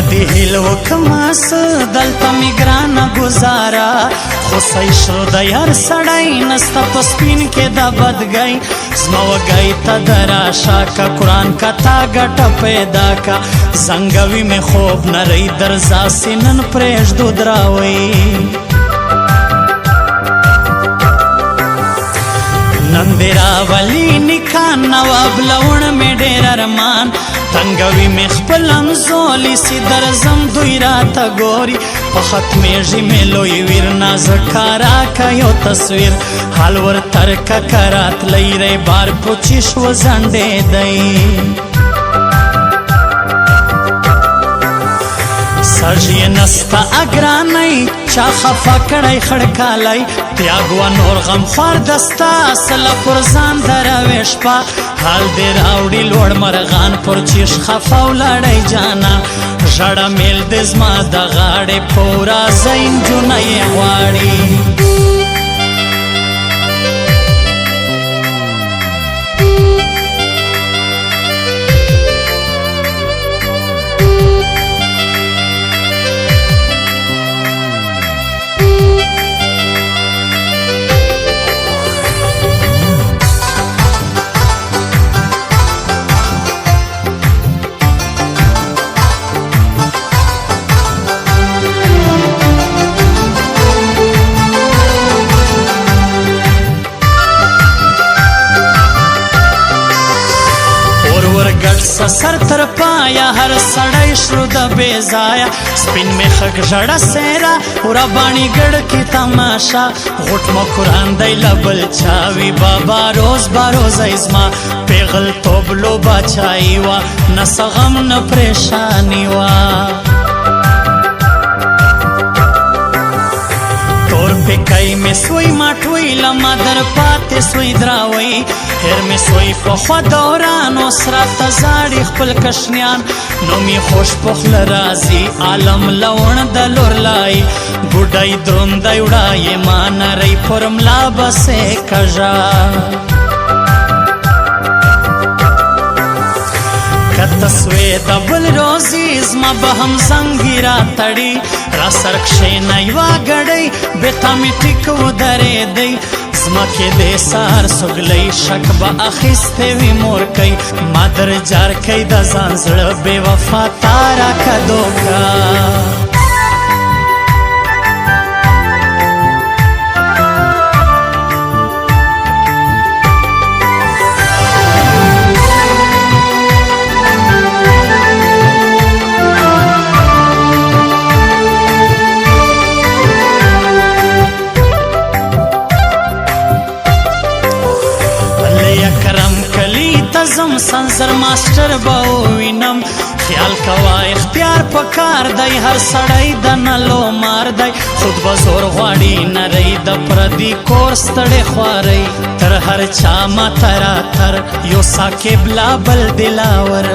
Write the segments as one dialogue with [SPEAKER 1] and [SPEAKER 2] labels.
[SPEAKER 1] دی هیل وکماس دلتا می گرانا گزارا خوصی شو دا یار سڑای نستا پسپین که دا بدگئی زما وگئی تا دراشا کا قرآن کا تا گٹا پیدا کا زنگوی میں خوب نرئی درزا سینن پریش دو دراوی نندرا ولی نکان نواب لون میں ډیر ارمان تنگوی میں خپلم زولی سی درزم دوی راتا گوری پا ختمیجی میں لوی ویر نازکارا کا یو تصویر حال ور ترکا کرات لی ری بار پوچیش و زنده دی سرجی نستا اگرانی چا خفا کڑای خڑکالی تیاگوا نور غم خوار دستا سلا پرزان درویش پا حال دیر آوڑی لوڑ مرغان پر چیش خفاو لڑای جانا جڑا میل دزما دا غاڑی پورا زین جنائی غواڑی سر تر پایا هر سڑای شروع دا بیزایا سپین میں خک جڑا سیرا ورا بانی گڑ کی تماشا غٹ مکران دی لبل چاوی بابا روز باروز ازما پیغل توبلو باچائی وا نسغم نپریشانی وا پکای میں سوئی ماٹوئی لما در پاتے سوئی دراوئی ہر میں سوئی پخوا دوران اسرا تزاڑی خپل کشنیان نومی خوش پخل رازی عالم لون دلور لائی گوڑائی دروندائی اڑائی مانا رئی پرملا بسے کجا کتسوی دبل روزی زما بهم زنگی را تڑی را سرکشی نیوا گڑی بیتا می ٹکو دره دی زما که دی سار سگلی شک با اخیسته وی مور کئی مادر جار کئی دا زانزر بے وفا تارا کدو کا زم سنزر ماسٹر باوینم خیال کوا اختیار پکار دی هر سڑای دنلو مار دی خود بزور غواڑی نرئی د پردی کور ستڑی خواری تر هر چا ما ترا تر یو ساکب لا بل دلاور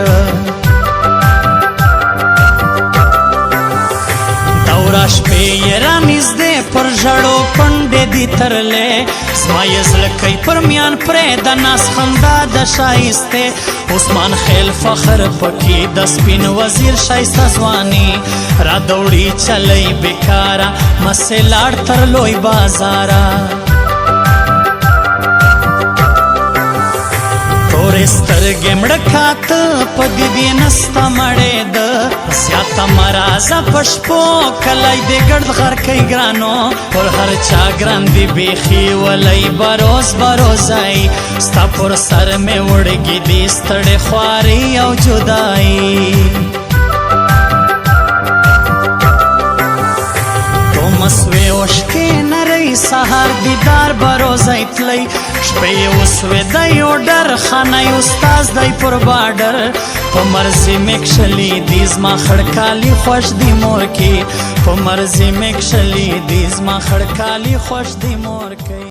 [SPEAKER 1] دوراش پی یرانیز دے پر جڑو پنڈے دی ترلے زما یزلکی پر میان پرے دا ناس خندا دا شایستے عثمان خیل فخر پکی دا سپین وزیر شایستا زوانی را دوڑی چلی بکارا مسے لاڑ تر لوی بازارا تورستر گمڑکات پدی دی نستا مڑے دا زیادتا مرازا پشپو کلائی دے گرد غر کئی گرانو اور ہر چا گران دی بیخی ولی باروز باروز آئی ستا پر سر میں وڑگی دی ستڑ خواری او جدائی تو مسوی وشکی نرئی سہار دیدار باروز ایتلی شپی اسوی دی اوڈر خانای استاز دی پر بارڈر پا مرزی مکشلی دیز ما خڑکالی خوش دی مور کی پا مرزی مکشلی دیز ما خڑکالی خوش دی مور کی